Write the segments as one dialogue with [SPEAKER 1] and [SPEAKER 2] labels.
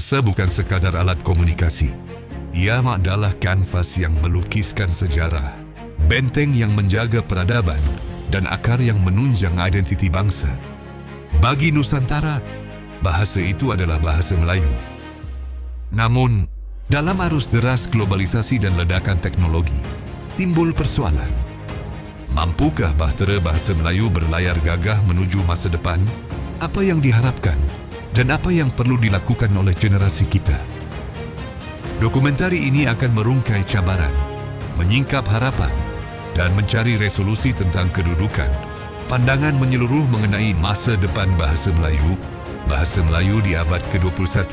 [SPEAKER 1] Bahasa bukan sekadar alat komunikasi. Ia adalah kanvas yang melukiskan sejarah, benteng yang menjaga peradaban, dan akar yang menunjang identiti bangsa. Bagi Nusantara, bahasa itu adalah bahasa Melayu. Namun, dalam arus deras globalisasi dan ledakan teknologi, timbul persoalan. Mampukah bahtera bahasa Melayu berlayar gagah menuju masa depan? Apa yang diharapkan dan apa yang perlu dilakukan oleh generasi kita? Dokumentari ini akan merungkai cabaran, menyingkap harapan, dan mencari resolusi tentang kedudukan, pandangan menyeluruh mengenai masa depan bahasa Melayu di abad ke-21.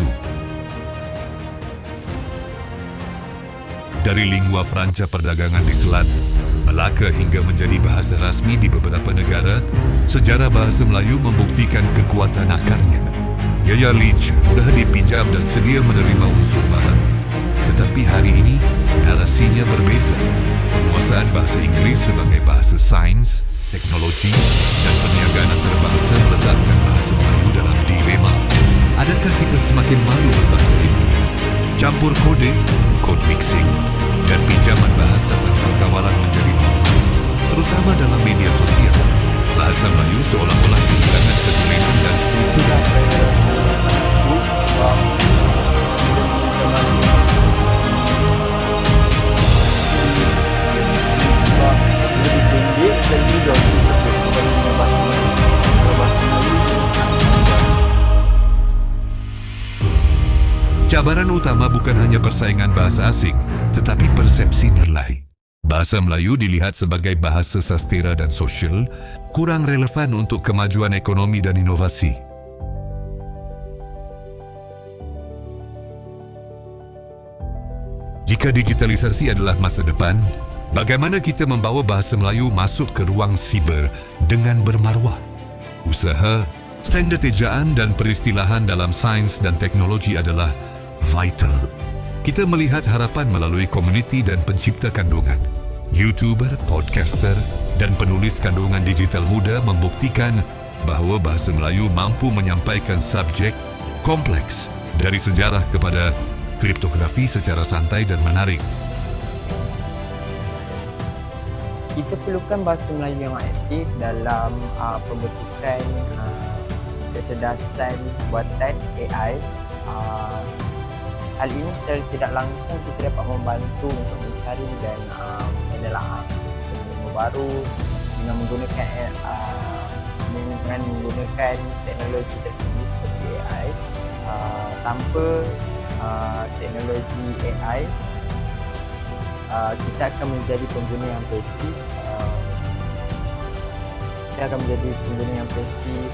[SPEAKER 1] Dari lingua franca perdagangan di Selat, Melaka hingga menjadi bahasa rasmi di beberapa negara, sejarah bahasa Melayu membuktikan kekuatan akarnya. Yaya Leach mudah dipinjam dan sedia menerima unsur barat. Tetapi hari ini, narasinya berbeza. Penguasaan bahasa Inggeris sebagai bahasa sains, teknologi, dan perniagaan antarabangsa meletakkan bahasa Melayu dalam dilema. Adakah kita semakin malu berbahasa itu? Campur kode, code mixing, dan pinjaman bahasa tanpa kawalan menjadi normal. Terutama dalam media sosial, bahasa Melayu seolah-olah kehilangan keturunan dan struktur. Cabaran utama bukan hanya persaingan bahasa asing, tetapi persepsi nilai. Bahasa Melayu dilihat sebagai bahasa sastera dan sosial, kurang relevan untuk kemajuan ekonomi dan inovasi. Jika digitalisasi adalah masa depan, bagaimana kita membawa bahasa Melayu masuk ke ruang siber dengan bermaruah? Usaha, standard ejaan dan peristilahan dalam sains dan teknologi adalah vital. Kita melihat harapan melalui komuniti dan pencipta kandungan. YouTuber, podcaster, dan penulis kandungan digital muda membuktikan bahawa bahasa Melayu mampu menyampaikan subjek kompleks dari sejarah kepada kriptografi secara santai dan menarik.
[SPEAKER 2] Kita perlukan bahasa Melayu yang aktif dalam pembentukan kecerdasan buatan AI. Hal ini secara tidak langsung kita dapat membantu untuk mencari dan menelaah ilmu baru dengan menggunakan teknologi terkini seperti AI. Tanpa teknologi AI, kita akan menjadi pengguna yang pasif.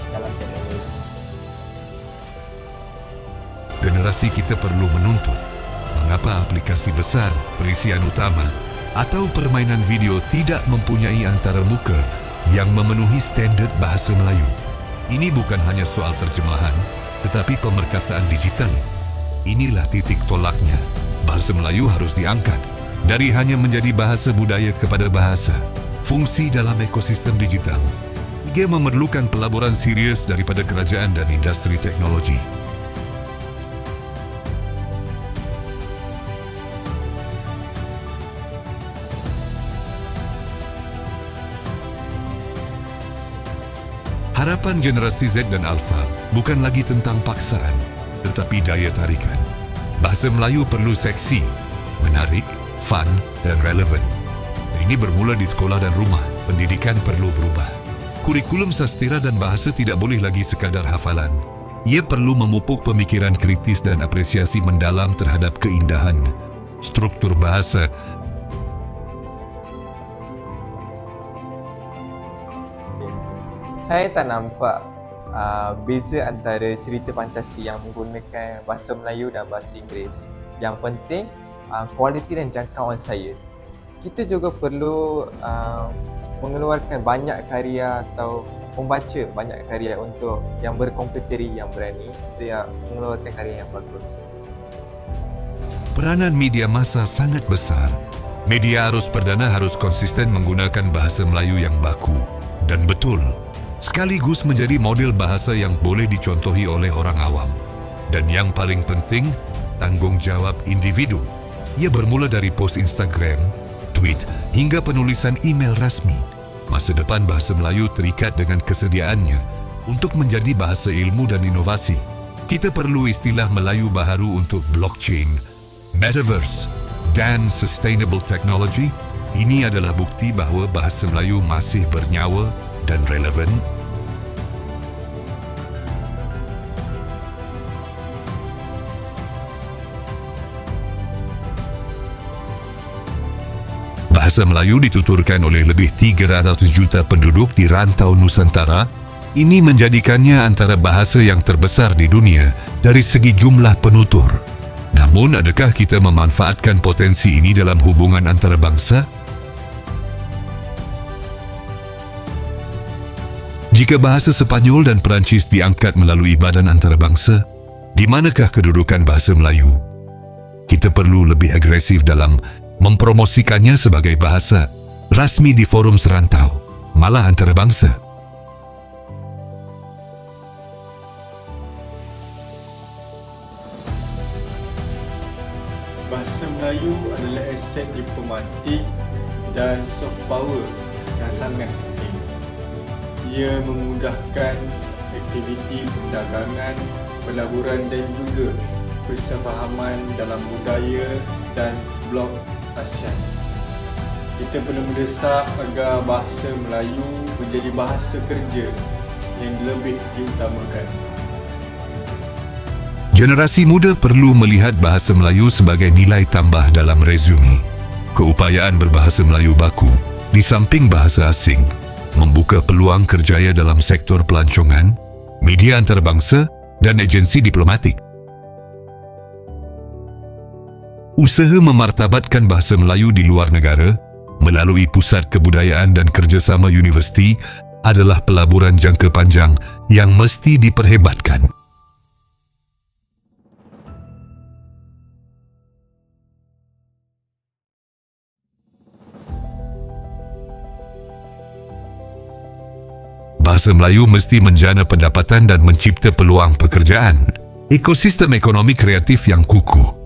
[SPEAKER 2] Dalam teknologi.
[SPEAKER 1] Generasi kita perlu menuntut mengapa aplikasi besar, perisian utama atau permainan video tidak mempunyai antarmuka yang memenuhi standard bahasa Melayu. Ini bukan hanya soal terjemahan, tetapi pemerkasaan digital. Inilah titik tolaknya. Bahasa Melayu harus diangkat dari hanya menjadi bahasa budaya kepada bahasa fungsi dalam ekosistem digital. Ia memerlukan pelaburan serius daripada kerajaan dan industri teknologi. Harapan generasi Z dan Alpha bukan lagi tentang paksaan, tetapi daya tarikan. Bahasa Melayu perlu seksi, menarik, fun dan relevan. Ini bermula di sekolah dan rumah. Pendidikan perlu berubah. Kurikulum sastera dan bahasa tidak boleh lagi sekadar hafalan. Ia perlu memupuk pemikiran kritis dan apresiasi mendalam terhadap keindahan, struktur bahasa.
[SPEAKER 3] Saya tak nampak beza antara cerita fantasi yang menggunakan bahasa Melayu dan bahasa Inggeris. Yang penting, kualiti dan jangkauan saya. Kita juga perlu mengeluarkan banyak karya atau membaca banyak karya untuk yang berkompetisi, yang berani, itu yang mengeluarkan karya yang bagus.
[SPEAKER 1] Peranan media massa sangat besar. Media arus perdana harus konsisten menggunakan bahasa Melayu yang baku dan betul, sekaligus menjadi model bahasa yang boleh dicontohi oleh orang awam. Dan yang paling penting, tanggungjawab individu. Ia bermula dari post Instagram, tweet hingga penulisan email rasmi. Masa depan bahasa Melayu terikat dengan kesediaannya untuk menjadi bahasa ilmu dan inovasi. Kita perlu istilah Melayu baharu untuk blockchain, metaverse dan sustainable technology. Ini adalah bukti bahawa bahasa Melayu masih bernyawa dan relevan. Bahasa Melayu dituturkan oleh lebih 300 juta penduduk di rantau Nusantara. Ini menjadikannya antara bahasa yang terbesar di dunia dari segi jumlah penutur. Namun, adakah kita memanfaatkan potensi ini dalam hubungan antarabangsa? Jika bahasa Sepanyol dan Perancis diangkat melalui badan antarabangsa, di manakah kedudukan bahasa Melayu? Kita perlu lebih agresif dalam mempromosikannya sebagai bahasa rasmi di forum serantau, malah antarabangsa.
[SPEAKER 4] Bahasa Melayu adalah aset diplomatik dan soft power yang sangat penting. Ia memudahkan aktiviti perdagangan, pelaburan dan juga persefahaman dalam budaya dan blok ASEAN. Kita perlu mendesak agar bahasa Melayu menjadi bahasa kerja yang lebih diutamakan.
[SPEAKER 1] Generasi muda perlu melihat bahasa Melayu sebagai nilai tambah dalam resume. Keupayaan berbahasa Melayu baku, di samping bahasa asing, membuka peluang kerjaya dalam sektor pelancongan, media antarabangsa dan agensi diplomatik. Usaha memartabatkan bahasa Melayu di luar negara melalui pusat kebudayaan dan kerjasama universiti adalah pelaburan jangka panjang yang mesti diperhebatkan. Bahasa Melayu mesti menjana pendapatan dan mencipta peluang pekerjaan. Ekosistem ekonomi kreatif yang kukuh.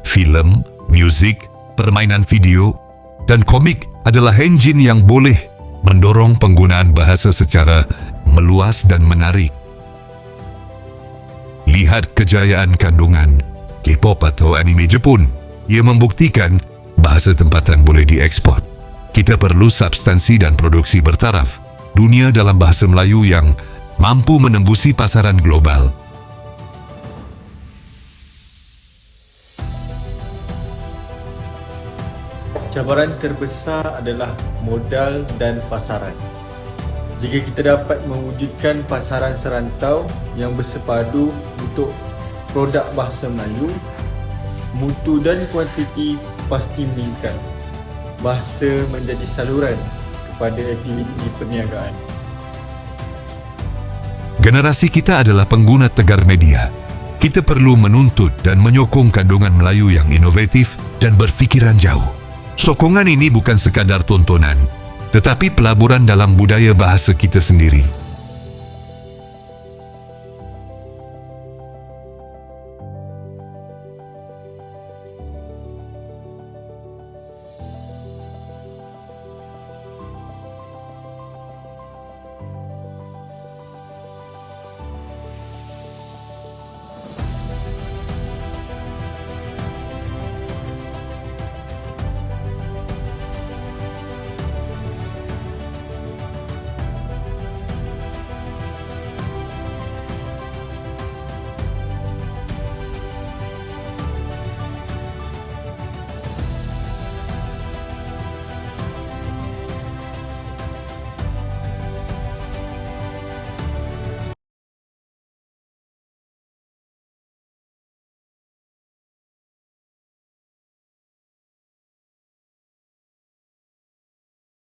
[SPEAKER 1] Filem, muzik, permainan video, dan komik adalah enjin yang boleh mendorong penggunaan bahasa secara meluas dan menarik. Lihat kejayaan kandungan K-pop atau anime Jepun. Ia membuktikan bahasa tempatan boleh diekspor. Kita perlu substansi dan produksi bertaraf. Dunia dalam bahasa Melayu yang mampu menembusi pasaran global.
[SPEAKER 4] Cabaran terbesar adalah modal dan pasaran. Jika kita dapat mewujudkan pasaran serantau yang bersepadu untuk produk bahasa Melayu, mutu dan kuantiti pasti meningkat. Bahasa menjadi saluran kepada aktiviti perniagaan.
[SPEAKER 1] Generasi kita adalah pengguna tegar media. Kita perlu menuntut dan menyokong kandungan Melayu yang inovatif dan berfikiran jauh. Sokongan ini bukan sekadar tontonan, tetapi pelaburan dalam budaya bahasa kita sendiri.